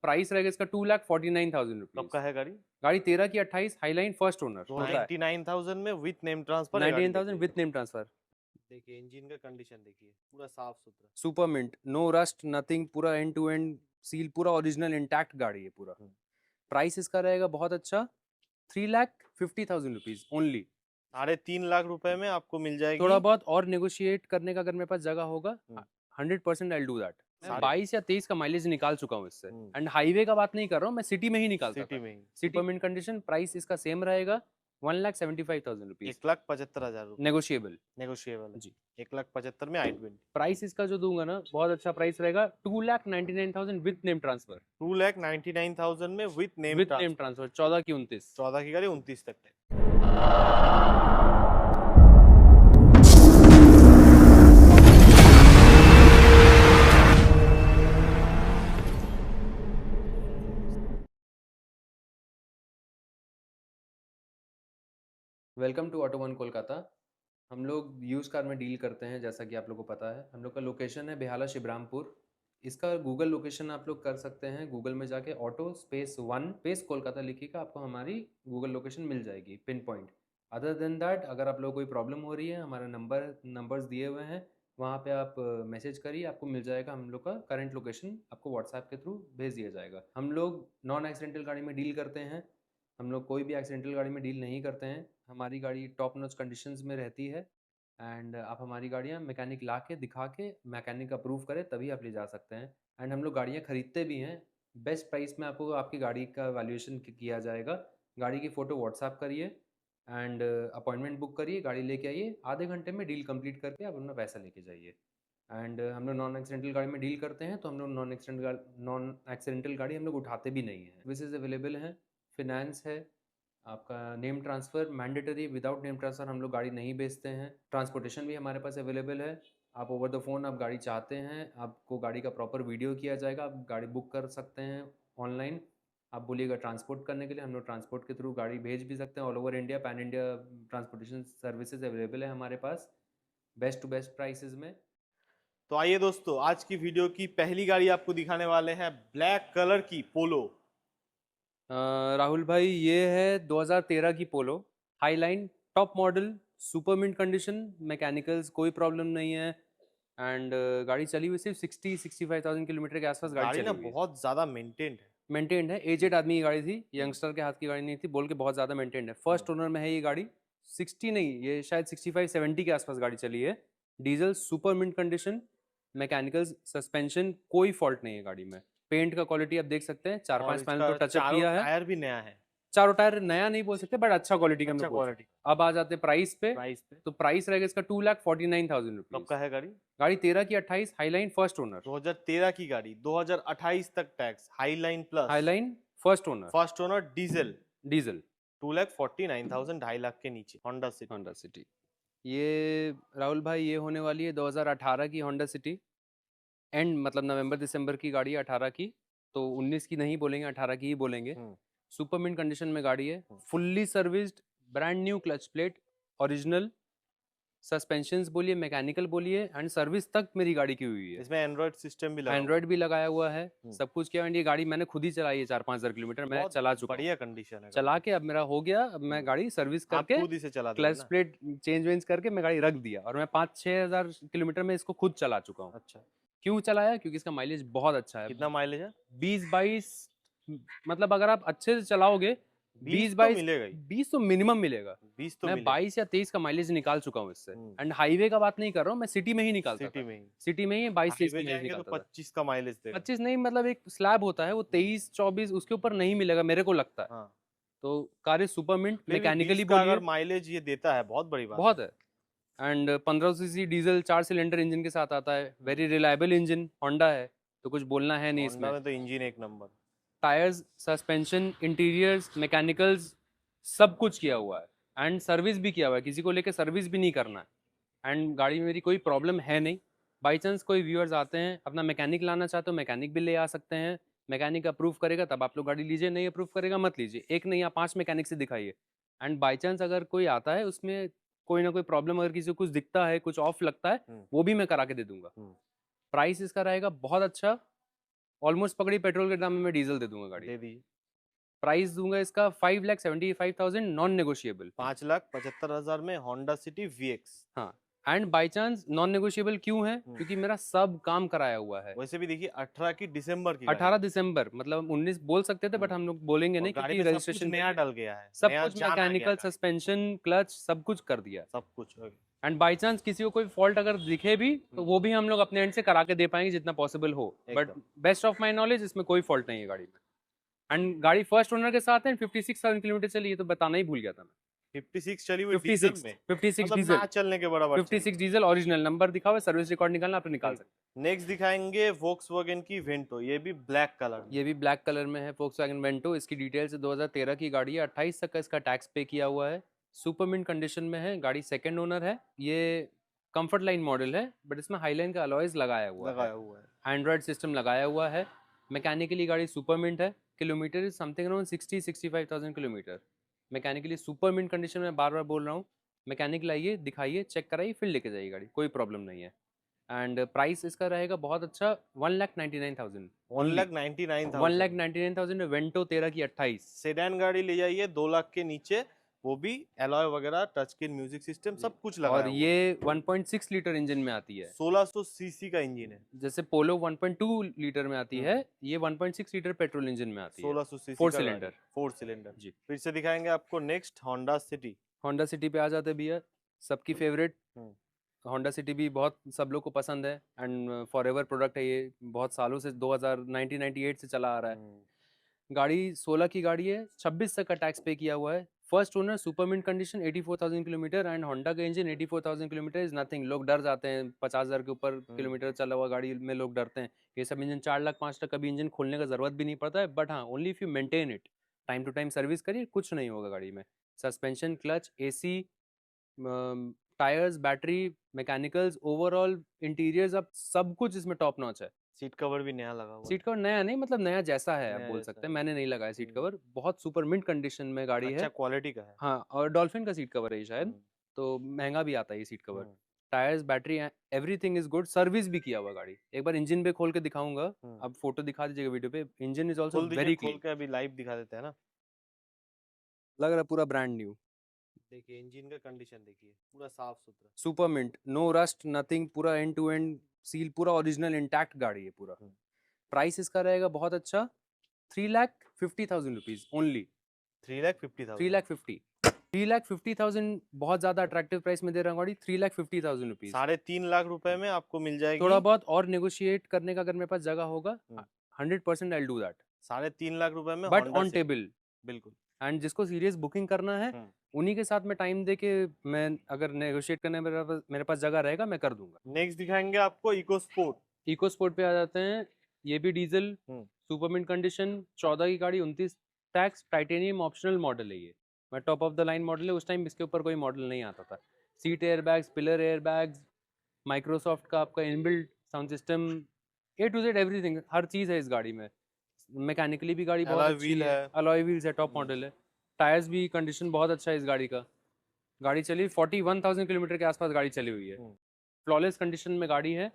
Price रहेगा इसका 2,49,000 कब रुपीज। का है गाड़ी? गाड़ी 13 की 28, हाईलाइन फर्स्ट ओनर। 99,000 में विथ नेम ट्रांसफर है गाड़ी। 99,000 विद नेम ट्रांसफर। देखिए इंजन का कंडीशन देखिए, पूरा साफ सुथरा। Super mint, no rust nothing, पूरा एंड टू एंड सील, पूरा ओरिजिनल इंटैक्ट गाड़ी है पूरा। प्राइस इसका रहेगा बहुत अच्छा, 3,50,000 रुपीज ओनली। 3.5 लाख रुपए में आपको मिल जाएगी। थोड़ा बहुत और नेगोशिएट करने का अगर मेरे पास जगह होगा, हम्म। 100% आई डू दैट। मैं सारे- 22 या 23 का माइलेज निकाल चुका हूँ इससे। एंड हाईवे का बात नहीं कर रहा हूँ, मैं सिटी में ही निकालता सिटी था। में ही। सिटी मिंट कंडीशन, प्राइस इसका सेम रहेगा 1,75,000 रुपीज, 1,75,000 रुपए नेगोशिएबल नेगोशिएबल है। जी। 1,75,000 में i20। प्राइस इसका जो दूंगा ना, बहुत अच्छा प्राइस रहेगा, 2,99,000 विद नेम ट्रांसफर। 2,99,000 में with name with name transfer 14 की 29। 14 की गाड़ी 29 तक है। Welcome to auto one Kolkata. हम लोग यूज़ कार में डील करते हैं, जैसा कि आप लोग को पता है। हम लोग का लोकेशन है बेहाला शिवरामपुर। इसका गूगल लोकेशन आप लोग कर सकते हैं, गूगल में जाके auto space one space Kolkata लिखिएगा, आपको हमारी गूगल लोकेशन मिल जाएगी, pin point. Other than that, अगर आप लोग कोई प्रॉब्लम हो रही है, हमारा नंबर्स दिए हुए हैं, वहाँ पे आप मैसेज करिए, आपको मिल जाएगा। हम लोग का करंट लोकेशन आपको व्हाट्सएप के थ्रू भेज दिया जाएगा। हम लोग नॉन एक्सीडेंटल गाड़ी में डील करते हैं, हम लोग कोई भी एक्सीडेंटल गाड़ी में डील नहीं करते हैं। हमारी गाड़ी टॉप नॉच कंडीशंस में रहती है। एंड आप हमारी गाड़ियाँ मैकेनिक ला के दिखा के, मैकेनिक अप्रूव करे तभी आप ले जा सकते हैं। एंड हम लोग गाड़ियाँ ख़रीदते भी हैं, बेस्ट प्राइस में आपको आपकी गाड़ी का वैल्यूएशन किया जाएगा। गाड़ी की फ़ोटो व्हाट्सएप करिए एंड अपॉइंटमेंट बुक करिए, गाड़ी लेके आइए, आधे घंटे में डील कंप्लीट करके आप अपना पैसा लेके जाइए। एंड हम लोग नॉन एक्सीडेंटल गाड़ी में डील करते हैं, तो हम लोग नॉन एक्सीडेंटल गाड़ी हम लोग उठाते भी नहीं हैं। सर्विसेज अवेलेबल हैं, फिनेंस है, आपका name transfer mandatory, without name transfer हम लोग गाड़ी नहीं बेचते हैं। ट्रांसपोर्टेशन भी हमारे पास अवेलेबल है। आप ओवर द फ़ोन आप गाड़ी चाहते हैं, आपको गाड़ी का प्रॉपर वीडियो किया जाएगा, आप गाड़ी बुक कर सकते हैं ऑनलाइन। आप बोलिएगा ट्रांसपोर्ट करने के लिए, हम लोग ट्रांसपोर्ट के थ्रू गाड़ी भेज भी सकते हैं all over India. Pan India transportation services available है हमारे पास, बेस्ट टू बेस्ट प्राइसेस में। तो आइए दोस्तों, आज की वीडियो की पहली गाड़ी आपको दिखाने वाले हैं, ब्लैक कलर की पोलो। राहुल भाई, ये है 2013 की Polo Highline, top model, super mint condition, mechanicals कोई प्रॉब्लम नहीं है। एंड गाड़ी चली हुई सिर्फ 60-65,000 किलोमीटर के आसपास गाड़ी गाड़ी चली ना हुई है। बहुत ज्यादा मेंटेन्ड है। मेंटेन्ड है, एजेड आदमी की गाड़ी थी, यंगस्टर के हाथ की गाड़ी नहीं थी, बोल के बहुत ज़्यादा मेंटेन्ड है। फर्स्ट ओनर में है ये गाड़ी। 60 नहीं, ये शायद 65-70 के आसपास गाड़ी चली है। Diesel, super mint condition, mechanicals, suspension, कोई फॉल्ट नहीं है गाड़ी में। पेंट का क्वालिटी आप देख सकते हैं, चार और पांच पैनल इसका तो टचअप चारों किया है। टायर भी नया है। चारों टायर नया नहीं बोल सकते, बट अच्छा क्वालिटी का हम अच्छा लोग बोल सकते क्वालिटी। हैं। अब आ जाते प्राइस पे। प्राइस पे तो प्राइस रहेगा इसका 2,49,000 कब रुपीज। का है गाड़ी? गाड़ी 13 की 28, हाईलाइन फर्स्ट ओनर। 2013 की गाड़ी, 2028 तक tax, highline plus, highline first owner, first owner, diesel, diesel, 2,49,000, 2.5 lakh के नीचे, होंडा सिटी। Honda city. ये राहुल भाई, ये होने वाली है 2018 की होंडा सिटी। एंड मतलब नवंबर दिसंबर की गाड़ी है 18 की, तो 19 की नहीं बोलेंगे, 18 की ही बोलेंगे। सुपर मिंट कंडीशन में गाड़ी है, fully serviced, brand new clutch plate, original suspensions बोलिए, मैकेनिकल बोलिए, एंड सर्विस तक मेरी गाड़ी की हुई है। इसमें एंड्रॉइड सिस्टम भी लगा हुआ एंड्रॉइड भी लगाया हुआ है, सब कुछ किया। एंड ये गाड़ी मैंने खुद ही चलाई है 4-5 हज़ार किलोमीटर, मैं बहुत चला चुका हूँ। बढ़िया कंडीशन है चला गाड़ी। के अब मेरा हो गया, अब मैं गाड़ी सर्विस आप करके खुद इसे चलाते थे क्लच ना? प्लेट चेंज वेंज करके मैं गाड़ी रख दिया, और मैं 5-6 हज़ार किलोमीटर में इसको खुद चला चुका हूँ। अच्छा, क्यों चलाया? क्योंकि इसका माइलेज बहुत अच्छा है। कितना माइलेज है? 20-22, मतलब अगर आप अच्छे से चलाओगे 20 तो 20-22, मिलेगा ही। 20 तो मिनिमम मिलेगा। 20 तो मैं मिलेगा। 22 या 23 का माइलेज निकाल चुका हूँ इससे। एंड हाईवे का बात नहीं कर रहा हूँ, मैं सिटी में ही निकालता सिटी था। में ही। सिटी में ही 22-23 हाईवे का माइलेज जाएंगे तो निकालता था। 25 का माइलेज देगा। 25 नहीं, मतलब एक स्लैब होता है वो 23-24, उसके ऊपर नहीं मिलेगा मेरे को लगता है। हाँ, तो कार इज सुपर मिंट, फिर भी 20 मैकेनिकली का बोलिए अगर माइलेज ये देता है, बहुत बड़ी बात बहुत है। And 1500 CC diesel 4 cylinder engine के साथ आता है, वेरी रिलायबल इंजन, होंडा है, तो कुछ बोलना है नहीं होंडा इसमें। में तो इंजन एक number. Tyres, suspension, interiors, mechanicals, सब कुछ किया हुआ है। एंड सर्विस भी किया हुआ है, किसी को लेके सर्विस भी नहीं करना है। एंड गाड़ी में मेरी कोई प्रॉब्लम है नहीं। बाई चांस कोई व्यूअर्स आते हैं, अपना मैकेनिक लाना चाहते हो, मैकेनिक भी ले आ सकते हैं। मैकेनिक अप्रूव करेगा तब आप लोग गाड़ी लीजिए, नहीं अप्रूव करेगा मत लीजिए। एक नहीं, या 5 मैकेनिक से दिखाइए। एंड बाई चांस अगर कोई आता है, उसमें कोई ना कोई प्रॉब्लम, अगर किसी को कुछ दिखता है, कुछ ऑफ लगता है, वो भी मैं करा के दे दूंगा। प्राइस इसका रहेगा बहुत अच्छा, ऑलमोस्ट पकड़ी पेट्रोल के दाम में मैं डीजल दे दूंगा गाड़ी। दे दीजिए। प्राइस दूंगा इसका 5,75,000 नॉन नेगोशिएबल। 5,75,000 में होंडा सिटी VX। हाँ, and by chance non negotiable क्यों है? क्योंकि मेरा सब काम कराया हुआ है। वैसे भी देखिए 18 की दिसंबर की 18 दिसंबर मतलब 19 बोल सकते थे, बट हम लोग बोलेंगे और नहीं गाड़ी क्योंकि में सब कुछ रजिस्ट्रेशन नया डल गया है, सब नया कुछ जाना गया मैकेनिकल, गाड़ी, सस्पेंशन, क्लच सब कुछ कर दिया। सब कुछ। एंड बाई चांस किसी को कोई फॉल्ट अगर दिखे भी तो वो भी हम लोग अपने एंड से करा के दे पाएंगे जितना पॉसिबल हो, बट एकदम। बेस्ट ऑफ माई नॉलेज इसमें कोई फॉल्ट नहीं है गाड़ी में। एंड गाड़ी फर्स्ट ओनर के साथ है, 56,000 किलोमीटर चली है, तो बताना ही भूल गया था मैं। 56 चली हुई 56 डीजल में, 56 मतलब डीजल, ना चलने के बराबर 56 डीजल ओरिजिनल नंबर दिखा हुआ है, सर्विस रिकॉर्ड निकालना आप तो निकाल सकते नेक्स्ट दिखाएंगे वोक्सवैगन की वेंटो, ये भी ब्लैक कलर हैं। ये भी ब्लैक कलर में है, Volkswagen वेंटो। इसकी डिटेल्स 2013 की गाड़ी है, 28 तक का इसका टैक्स पे किया हुआ है, सुपर मिंट कंडीशन में है, गाड़ी सेकंड ओनर है। ये कंफर्ट लाइन मॉडल है, बट इसमें हाईलाइन का अलॉयज लगाया हुआ है, एंड्रॉयड सिस्टम लगाया हुआ है। मैकेनिकली गाड़ी सुपर मिंट है, kilometre is something around 60-65,000 kilometre. Mechanically super mint condition में बार बार बोल रहा हूँ। मैकेनिक लाइए, दिखाइए, चेक कराइए, फिर लेके जाइए गाड़ी, कोई प्रॉब्लम नहीं है। एंड प्राइस इसका रहेगा बहुत अच्छा, 1,99,000 1,99,000 1,99,000 वेंटो 13 की 28। सेडान गाड़ी ले जाइए 2 लाख के नीचे, वो भी एलॉय वगैरह, टच स्क्रीन म्यूजिक सिस्टम सब कुछ लगाया और ये 1.6 लीटर इंजन में आती है, 1600 सीसी का इंजन है। जैसे पोलो 1.2 लीटर में आती है, ये 1.6 लीटर पेट्रोल इंजन में आती है, 1600 सीसी 4 का सिलेंडर। 4 सिलेंडर जी। फिर से दिखाएंगे आपको next Honda city. Honda city पे आ जाते भैया, सबकी फेवरेट। होंडा सिटी भी बहुत सब लोग को पसंद है, एंड फॉर एवर प्रोडक्ट है ये, बहुत सालों से 1998 से चला आ रहा है। गाड़ी 16 की गाड़ी है, 26 तक का टैक्स पे किया हुआ है, first owner, super mint condition, 84,000 kilometre. And Honda का इंजन 84,000 किलोमीटर इज नथिंग। लोग डर जाते हैं 50,000 के ऊपर किलोमीटर चला हुआ गाड़ी में, लोग डरते हैं। ये सब इंजन 4 लाख 5 लाख कभी इंजन खोलने का जरूरत भी नहीं पड़ता है, बट हाँ, only if you maintain it, time to time service करिए, कुछ नहीं होगा गाड़ी में। Suspension, clutch, AC, tyres, battery, mechanicals, overall interiors, अब सब कुछ इसमें टॉप नॉच है। सीट कवर भी नया लगा हुआ है। सीट कवर नया नहीं, मतलब नया जैसा है आप नया बोल जैसा सकते हैं, है। मैंने नहीं लगाया सीट कवर, बहुत सुपर मिंट कंडीशन में गाड़ी अच्छा है। क्वालिटी का है। हाँ, और डॉल्फिन का सीट कवर है ये शायद, तो महंगा भी आता है ये seat cover. Tyres, battery, everything is good. Service भी किया हुआ गाड़ी, एक बार इंजन पे खोल के दिखाऊंगा, अब फोटो दिखा दीजिएगा वीडियो पे। इंजन इज ऑल्सो खोल दीजिए, वेरी खोल क्लीन, के अभी लाइव दिखा देते हैं ना। लग रहा है पूरा ब्रांड न्यू। देखिए इंजन का कंडीशन देखिए, पूरा साफ सुथरा, super mint, no rust, nothing, पूरा एंड टू एंड सील, पूरा ओरिजिनल इंटैक्ट गाड़ी है पूरा। प्राइस इसका रहेगा बहुत अच्छा, 3,50,000 रुपीज ओनली। 3,50,000 3,50,000 बहुत ज्यादा अट्रैक्टिव प्राइस में दे रहा हूँ गाड़ी, 3,50,000 रुपीज। 3.5 लाख रुपए में आपको मिल जाएगी। थोड़ा बहुत और नेगोशिएट करने का अगर मेरे पास जगह होगा, 100% आई डू दैट। 3.5 लाख रुपए में but Honda on Civic। Table, बिल्कुल। एंड जिसको सीरियस बुकिंग करना है उन्हीं के साथ मैं टाइम दे के, मैं अगर नेगोशिएट करने में मेरे पास जगह रहेगा, मैं कर दूंगा। नेक्स्ट दिखाएंगे आपको इको स्पोर्ट। इको स्पोर्ट पे आ जाते हैं, ये भी डीजल, सुपर मिंट कंडीशन, 14 की गाड़ी, 29 टैक्स, टाइटेनियम ऑप्शनल मॉडल है ये, मैं top of the line model है, उस टाइम इसके ऊपर कोई मॉडल नहीं आता था। Seat air bags, pillar air bags, Microsoft का आपका inbuilt sound system, A to Z everything, हर चीज़ है इस गाड़ी में। मैकेनिकली भी गाड़ी बहुत Alloy अच्छी wheel है, अलॉय व्हील्स है, टॉप मॉडल है। टायर्स भी कंडीशन बहुत अच्छा है इस गाड़ी का। गाड़ी चली 41,000 किलोमीटर के आसपास गाड़ी चली हुई है, फ्लॉलेस कंडीशन में गाड़ी है।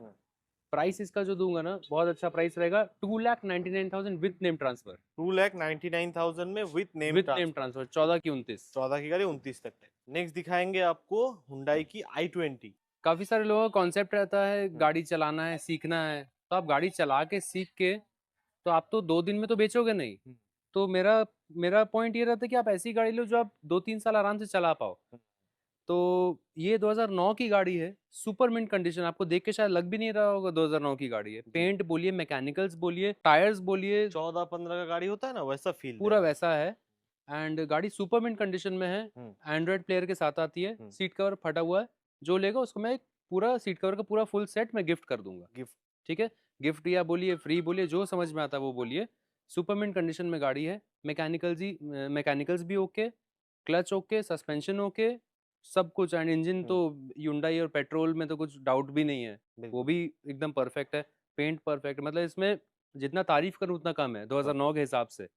प्राइस इसका जो दूंगा ना, बहुत अच्छा प्राइस रहेगा, 2,99,000 विद नेम ट्रांसफर। 2,99,000 में विद नेम ट्रांसफर, 14 की 29। 14 की गाड़ी 29 तक। नेक्स्ट दिखाएंगे आपको हुंडई की i20। काफी सारे लोगों का कॉन्सेप्ट रहता है गाड़ी चलाना है, सीखना है, तो आप गाड़ी चला के सीख के, तो आप तो 2 दिन में तो बेचोगे नहीं। तो मेरा पॉइंट ये रहता है कि आप ऐसी गाड़ी लो जो आप 2-3 साल आराम से चला पाओ। तो ये 2009 की गाड़ी है, सुपर मिंट कंडीशन, आपको देख के शायद लग भी नहीं रहा होगा 2009 की गाड़ी है। पेंट बोलिए, मैकेनिकल्स बोलिए, टायर्स बोलिए, 14-15 का गाड़ी होता है ना, वैसा फील पूरा वैसा है। एंड गाड़ी सुपर मिंट कंडीशन में है, एंड्रॉइड प्लेयर के साथ आती है, सीट कवर फटा हुआ है, जो लेगा उसको मैं एक पूरा सीट कवर का पूरा फुल सेट मैं गिफ्ट कर दूंगा। गिफ्ट, ठीक है, गिफ्ट या बोलिए फ्री बोलिए, जो समझ में आता है वो बोलिए। सुपर मिंट कंडीशन में गाड़ी है, मैकेनिकल्स भी okay, clutch okay, suspension okay, सब कुछ। एंड इंजन तो ह्युंडई और पेट्रोल में तो कुछ डाउट भी नहीं है, वो भी एकदम परफेक्ट है। पेंट परफेक्ट, मतलब इसमें जितना तारीफ करूं उतना कम है 2009 के हिसाब से।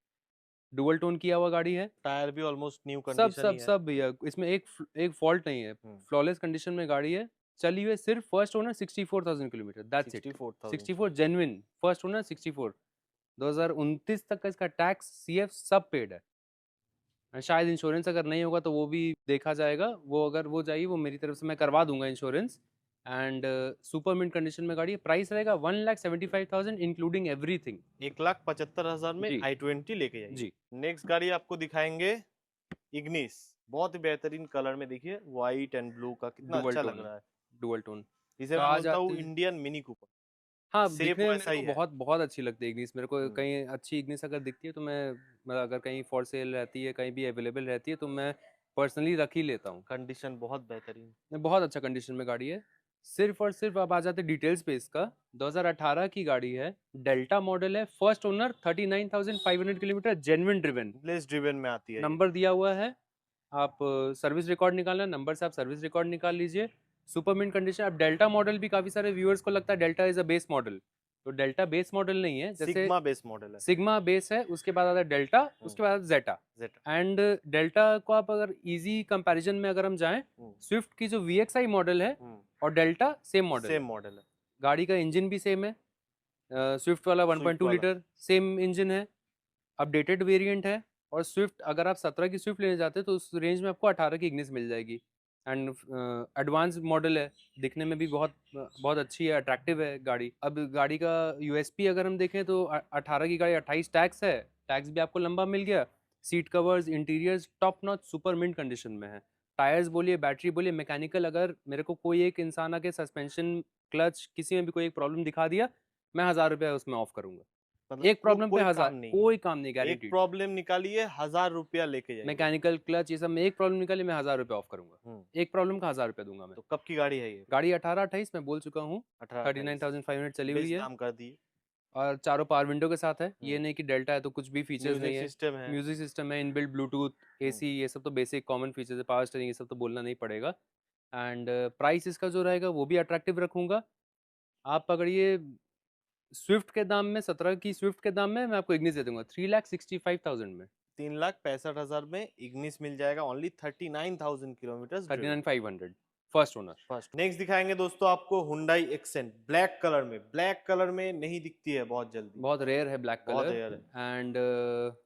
डुअल टोन किया हुआ गाड़ी है, टायर भी ऑलमोस्ट न्यू सब कंडीशन सब ही है। सब भैया, इसमें एक फॉल्ट नहीं है, फ्लॉलेस कंडीशन में गाड़ी है। चली हुई सिर्फ first owner 64,000 kilometre, that's it. 64 genuine first owner 64। 2029 तक का इसका टैक्स, सीएफ सब पेड है। शायद इंश्योरेंस अगर नहीं होगा तो वो भी देखा जाएगा, वो अगर वो जाएगी वो मेरी तरफ से मैं करवा दूंगा insurance. And super mint condition में गाड़ी है। प्राइस रहेगा 1,75,000 इंक्लूडिंग एवरीथिंग। 1,75,000 में जी i20 लेके जाइए। जी। नेक्स्ट गाड़ी आपको दिखाएंगे इग्निस, बहुत ही बेहतरीन कलर में, देखिए व्हाइट एंड ब्लू का कितना डुअल अच्छा लग टोन, रहा है। डुअल टोन इसे तो मैं आ बोलता जाते हूँ हैं। Indian mini Cooper. हाँ, शेप दिखने में मेरे वैसा को ही है। बहुत बहुत अच्छी लगती है इग्निस। मेरे को हम्म, कहीं अच्छी इग्निस अगर दिखती है तो मैं अगर कहीं फॉर सेल रहती है, कहीं भी अवेलेबल रहती है तो मैं पर्सनली रख ही लेता हूँ। कंडीशन बहुत बेहतरीन। बहुत अच्छा कंडीशन में गाड़ी है। सिर्फ और सिर्फ अब आ जाते डिटेल्स पे इसका। 2018 की गाड़ी है, डेल्टा मॉडल है, first owner, 39,500 kilometre genuine driven, less driven में आती है ये। नंबर दिया हुआ है। आप सर्विस रिकॉर्ड निकालना, नंबर से आप सर्विस रिकॉर्ड निकाल लीजिए। Super mint condition. अब डेल्टा मॉडल भी काफ़ी सारे व्यूअर्स को लगता है Delta is a base model, तो डेल्टा बेस मॉडल नहीं है। जैसे सिग्मा बेस मॉडल है। सिग्मा बेस है, उसके बाद आता है डेल्टा, हम्म, उसके बाद जेटा। जेटा। एंड डेल्टा को आप अगर इजी कंपैरिजन में अगर हम जाएं, हम्म, स्विफ्ट की जो VXI मॉडल है हम्म, और डेल्टा सेम मॉडल सेम है। मॉडल है। गाड़ी का इंजन भी सेम है। स्विफ्ट वाला स्विफ्ट 1.2 वाला। लीटर सेम इंजन है, अपडेटेड वेरिएंट है। और स्विफ्ट अगर आप 17 की स्विफ्ट लेने जाते हैं तो उस रेंज में आपको 18 की इग्निस मिल जाएगी। एंड एडवांस मॉडल है, दिखने में भी बहुत बहुत अच्छी है, अट्रैक्टिव है गाड़ी। अब गाड़ी का यूएसपी अगर हम देखें तो 18 की गाड़ी, 28 टैक्स है, टैक्स भी आपको लंबा मिल गया। Seat covers, interiors top notch super mint condition में है। टायर्स बोलिए, बैटरी बोलिए, मैकेनिकल, अगर मेरे को कोई एक इंसान आके सस्पेंशन, क्लच, किसी में भी कोई एक प्रॉब्लम दिखा दिया, मैं 1,000 रुपये उसमें ऑफ करूंगा। मतलब एक प्रॉब्लम पे कोई 1,000, काम नहीं है। कोई काम नहीं, एक गारंटीड। प्रॉब्लम निकालिए, 1,000 रुपया लेके जाइए। मैकेनिकल, क्लच, ये सब में एक प्रॉब्लम निकाली, मैं 1,000 रुपये ऑफ करूंगा। हम्म। एक प्रॉब्लम का 1,000 रुपये दूंगा मैं। तो कब की गाड़ी है ये? गाड़ी 18-28 में बोल चुका हूँ। 18-28। 39,500 चली हुई बेस है। दाम कर दिए। और चारों पावर विंडो के साथ है, ये हम्म। नहीं कि डेल्टा है तो कुछ भी फीचर्स नहीं म्यूजिक है। सिस्टम है। म्यूजिक सिस्टम है, इनबिल्ट ब्लूटूथ, हम्म। एसी, ये सब तो बेसिक कॉमन फीचर्स है। पावर स्टीयरिंग, ये सब तो बोलना नहीं पड़ेगा। एंड प्राइस इसका जो रहेगा वो भी अट्रैक्टिव रखूंगा। आप पकड़िए, स्विफ्ट के दाम में, 17 की स्विफ्ट के दाम में मैं आपको इग्निस दे दूंगा 3,65,000 में। 3,65,000 में इग्निस मिल जाएगा। Only 39,000 kilometre driven. 39,500 first owner. First. Next दिखाएंगे दोस्तों आपको हुंडई एक्सेंट, ब्लैक कलर में। ब्लैक कलर में नहीं दिखती है बहुत जल्दी, बहुत रेयर है ब्लैक बहुत कलर। रेयर है। एंड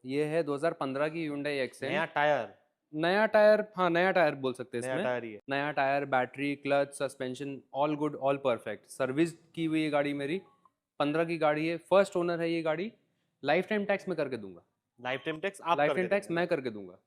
ये है 2015 की Hyundai नया एक्सेंट। टायर। नया टायर, हाँ नया टायर बोल सकते हैं नया इसमें। टायर ही है। नया tyre, battery, clutch, suspension, all good, all perfect. Service की हुई ये गाड़ी मेरी, 15 की गाड़ी है, फर्स्ट ओनर है ये गाड़ी। लाइफ टाइम टैक्स मैं करके दूंगा। लाइफ टाइम टैक्स आप लाइफ करके टाइम टैक्स देंगे? मैं करके दूंगा।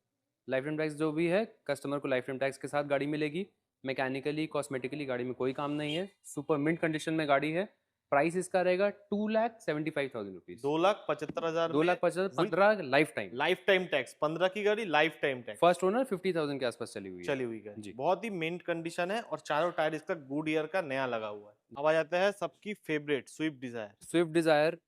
लाइफ टाइम टैक्स जो भी है, कस्टमर को लाइफ टाइम टैक्स के साथ गाड़ी मिलेगी। मैकेनिकली, कॉस्मेटिकली गाड़ी में कोई काम नहीं है। सुपर मिंट कंडीशन में गाड़ी है। प्राइस इसका रहेगा 2,75,000 रुपीज़। 2,75,000 दो में लाख पचास with 15 life time. Life time tax. 15 की गाड़ी, life time tax. First owner 50,000 के आसपास चली हुई है। चली हुई गाड़ी, जी। बहुत ही मिंट कंडीशन है। और चारों टायर इसका गुड ईयर का नया लगा हुआ है। अब आ जाता है सबकी favourite Swift Dzire. Swift Dzire,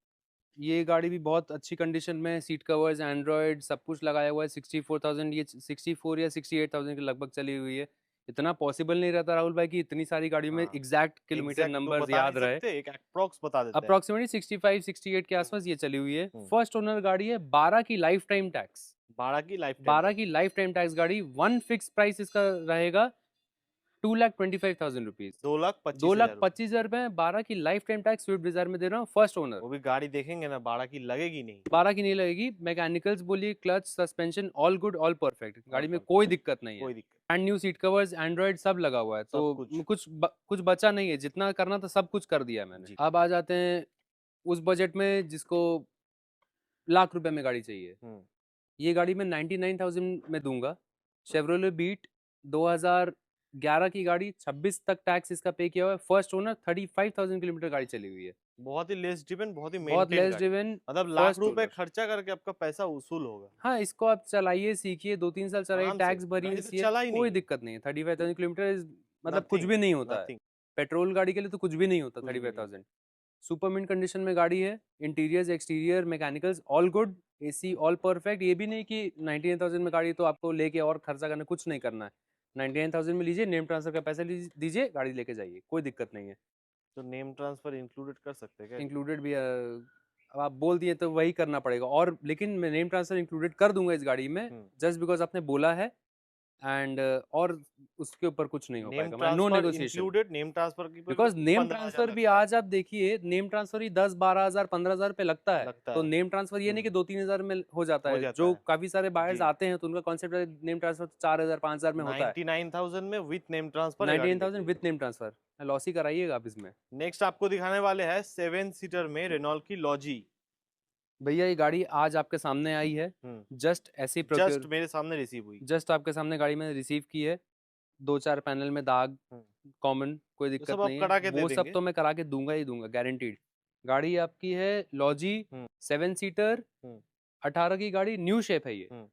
ये गाड़ी भी बहुत अच्छी कंडीशन में है। सीट कवर्स, एंड्रॉयड, सब कुछ लगाया हुआ है। 64,000, ये 64 या 68,000 के लगभग चली हुई है। इतना पॉसिबल नहीं रहता राहुल भाई कि इतनी सारी गाड़ी में हाँ, एग्जैक्ट किलोमीटर एग्जैक्ट तो नंबर्स बता याद नहीं रहे। सकते, एक अप्रोक्स बता देते हैं। अप्रोक्सीमेटली 65-68 के आसपास ये चली हुई है। हम्म। फर्स्ट ओनर गाड़ी है, 12 की लाइफ टाइम टैक्स। 12 की लाइफ टाइम 12 टैक्स। की लाइफ टाइम टैक्स गाड़ी। वन फिक्स प्राइस इसका रहेगा 2,25,000 रुपीज़। 2,25,000 रुपये। 2,25,000 रुपये में 12 की lifetime tax Swift Dzire में दे रहा हूँ, फर्स्ट ओनर। वो भी गाड़ी देखेंगे ना, 12 की लगेगी नहीं। 12 की नहीं लगेगी। मैकेनिकल्स बोलिए, clutch, suspension, all good, all perfect, और गाड़ी में पर कोई दिक्कत नहीं है। कोई दिक्कत। Brand new seat covers, Android सब लगा हुआ है, तो सब कुछ। कुछ बचा नहीं है। जितना करना था सब कुछ कर दिया है मैंने। जी। अब आ जाते हैं उस बजट में जिसको लाख रुपए में गाड़ी चाहिए। हम्म। ये गाड़ी मैं 99,000 में दूंगा। शेवरोले बीट, 2011 की गाड़ी, 26 तक टैक्स इसका पे किया हुआ है। फर्स्ट ओनर, 35,000 किलोमीटर गाड़ी चली हुई है। बहुत ही लेस ड्रिवन, बहुत ही बहुत मेंटेन लेस गाड़ी। ड्रिवन, मतलब लाख फर्स्ट रुपए ओनर। खर्चा करके आपका पैसा वसूल होगा हाँ, इसको आप चलाइए, सीखिए, 2-3 साल चलाइए, आराम से। टैक्स भरिए, गाड़ी तो सीए, चला ही कोई नहीं है। दिक्कत नहीं है। 35,000 किलोमीटर मतलब कुछ नथिंग, भी नहीं होता है। नथिंग, पेट्रोल गाड़ी के लिए तो कुछ भी नहीं होता कुछ भी नहीं। 35,000। सुपर मिंट कंडीशन में गाड़ी है। Interiors, exterior, mechanicals all good, AC all perfect. ये भी नहीं कि 99,000 में गाड़ी तो आपको लेके और खर्चा करना, कुछ नहीं करना है। 99,000 में लीजिए, नेम ट्रांसफर का पैसा दीजिए, गाड़ी लेके जाइए, कोई दिक्कत नहीं है। तो नेम ट्रांसफर इंक्लूडेड कर सकते हैं क्या? इंक्लूडेड भी अब आप बोल दिए तो वही करना पड़ेगा। और लेकिन मैं नेम ट्रांसफर इंक्लूडेड कर दूंगा इस गाड़ी में, हम्म। जस्ट बिकॉज आपने बोला है। एंड और उसके ऊपर कुछ नहीं हो नेम पाएगा, no transfer negotiation. Included, name transfer की बिकॉज नेम 15,000 ट्रांसफर भी लगता है। आज आप देखिए, नेम ट्रांसफर ही 10-12 हज़ार 15,000 पे लगता है। लगता तो है। नेम ट्रांसफर ये नहीं कि 2-3 हज़ार में हो जाता हो है। जाता जो है। काफी सारे बायर्स जी। आते हैं तो उनका कॉन्सेप्ट है नेम ट्रांसफर 4,000 5,000 में होता है। 99,000 में विथ नेम ट्रांसफर ये गाड़ी 99,000 देखिए। विथ नेम ट्रांसफर, लॉस ही कराइएगा आप इसमें। नेक्स्ट आपको दिखाने वाले हैं 7 सीटर में रेनॉल्ट की लॉजी। भैया ये गाड़ी आज आपके सामने आई है, जस्ट ऐसे जस्ट प्रोक्योर, मेरे सामने रिसीव हुई। जस्ट आपके सामने गाड़ी मैंने रिसीव की है। 2-4 पैनल में दाग हम्म, कॉमन, कोई तो दिक्कत सब आप नहीं है, करा के दे वो सब देंगे। तो मैं करा के दूंगा ही दूंगा, गारंटीड। गाड़ी आपकी है लॉजी, हम्म, 7 सीटर, हम्म, 18 की गाड़ी, न्यू शेप है ये। हम्म,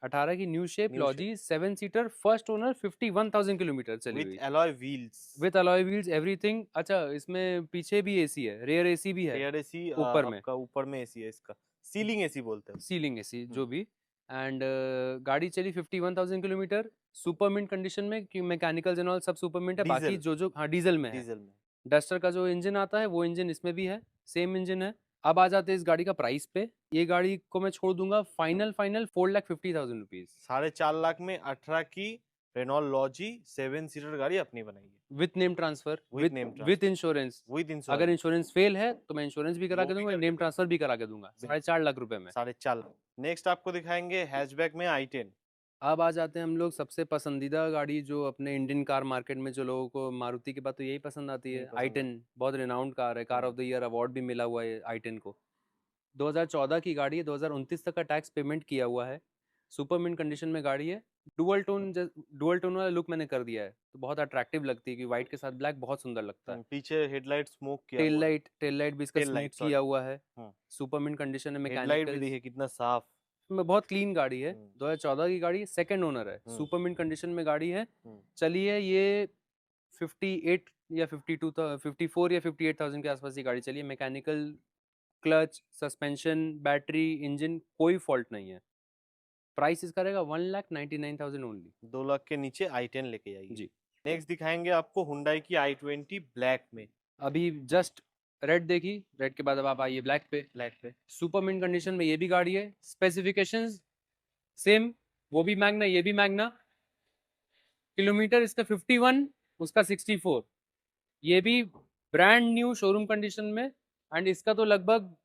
18 की new shape new shape logy, 7 seater, first owner, 51,000 kilometre चली विथ हुई, alloy wheels. With alloy wheels everything. अच्छा, इसमें पीछे भी एसी है, रेयर एसी भी है रेयर एसी ऊपर में, आपका ऊपर में एसी है इसका, सीलिंग एसी बोलते हैं। सीलिंग एसी हम्म, जो भी। एंड गाड़ी चली 51,000 किलोमीटर, सुपर मिंट कंडीशन में, कि मैकेनिकल एंड ऑल सब सुपर मिंट है। बाकी डीजल, जो हाँ डीजल में है। डीजल में। डस्टर का जो इंजन आता है वो इंजन इसमें भी है, सेम इंजन है। अब आ जाते हैं इस गाड़ी का प्राइस पे। ये गाड़ी को मैं छोड़ दूंगा फाइनल 4,50,000 रुपीज 4.5 लाख में 18 की रेनॉल्ट लॉजी 7 सीटर गाड़ी अपनी बनाई है with name transfer, with name with transfer insurance. With अगर इंश्योरेंस। इंश्योरेंस फेल है तो मैं इंश्योरेंस भी करा वो के भी दूंगा, करके नेम ट्रांसफर भी करा के दूंगा, बिल्कुल। 4.5 लाख रुपए में। 4.5 लाख। नेक्स्ट आपको दिखाएंगे हैचबैक में i10। अब आ जाते हैं हम लोग सबसे पसंदीदा गाड़ी, जो अपने इंडियन कार मार्केट में जो लोगों को, मारुति के बाद तो यही पसंद आती यही है, पसंद i10। बहुत रिनाउंड कार है, car of the year award भी मिला हुआ है i10 को। 2014 की गाड़ी है, 2029 तक का टैक्स पेमेंट किया हुआ है, सुपर मिंट कंडीशन में गाड़ी है। डुअल टोन वाला लुक मैंने कर दिया है, तो बहुत अट्रैक्टिव लगती है कि व्हाइट के साथ ब्लैक बहुत सुंदर लगता है। पीछे हेडलाइट स्मोक किया टेल हुआ है। लाइट, टेल लाइट भी इसका टेल स्मूथ लाइट किया सॉरी। हुआ है, सुपर मिंट कंडीशन है, हेडलाइट भी मैकेनिकल देखिए कितना साफ। में बहुत क्लीन गाड़ी है। हम्म, 2014 की गाड़ी, सेकंड ओनर है, हम्म, सुपर मिंट कंडीशन में गाड़ी है। हम्म, चलिए ये 58 या 52 54 या 58,000 के आसपास ये गाड़ी चली है। Mechanical, clutch, suspension, battery, engine, कोई फॉल्ट नहीं है। प्राइस इसका रहेगा 1,99,000 ओनली। 2 लाख के नीचे i10 लेके जाइए। जी। नेक्स्ट दिखाएंगे आपको हुंडई की i20 ब्लैक में। अभी जस्ट रेड देखी, रेड के बाद अब आप आइए ब्लैक पे। ब्लैक पे सुपर मिंट कंडीशन में ये भी गाड़ी है, स्पेसिफिकेशंस सेम, वो भी मैग्ना ये भी मैग्ना। किलोमीटर इसका 51, उसका 64। ये भी ब्रांड न्यू शोरूम कंडीशन में। एंड इसका तो लगभग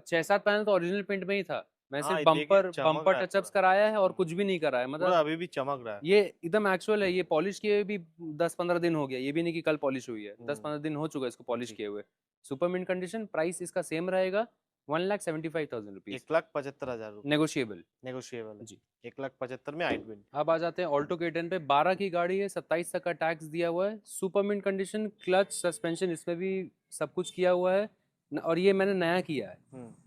6-7 पैनल तो ओरिजिनल पेंट में ही था। मैं हाँ सिर्फ ये देखिए बम्पर चमक बम्पर रहा है टचअप्स पूरा। कराया है और कुछ भी नहीं करा है, पूरा मतलब अभी भी चमक रहा है। ये एकदम एक्चुअल है। ये पॉलिश किए हुए भी 10-15 दिन हो गया, ये भी नहीं कि कल पॉलिश हुई है, 10-15 दिन हो चुका है इसको पॉलिश जी। किए हुए। सुपर मिंट कंडीशन, प्राइस इसका सेम रहेगा 1,75,000 रुपीज, 1,75,000 रुपये नेगोशिएबल। नेगोशिएबल है। जी। 1,75,000 में i20। अब आ जाते हैं ऑल्टो K10 पे। 12 की गाड़ी है, 27 तक का टैक्स दिया हुआ है, super mint condition, clutch, suspension इसमें भी सब कुछ किया हुआ है। और ये मैंने नया किया है,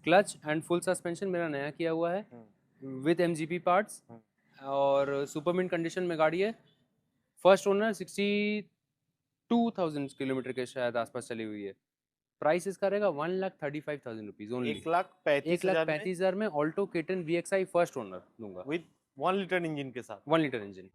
क्लच एंड फुल सस्पेंशन मेरा नया किया हुआ है विद MGP पार्ट्स। और सुपर मिंट कंडीशन में गाड़ी है, फर्स्ट ओनर, 62,000 किलोमीटर के शायद आसपास चली हुई है। प्राइस इसका रहेगा 1,35,000 रुपीज ओनली। 1,35,000 में 1,35,000 में Alto K10 VXI first owner दूंगा, विद 1 लीटर इंजन के साथ। 1 लीटर इंजन।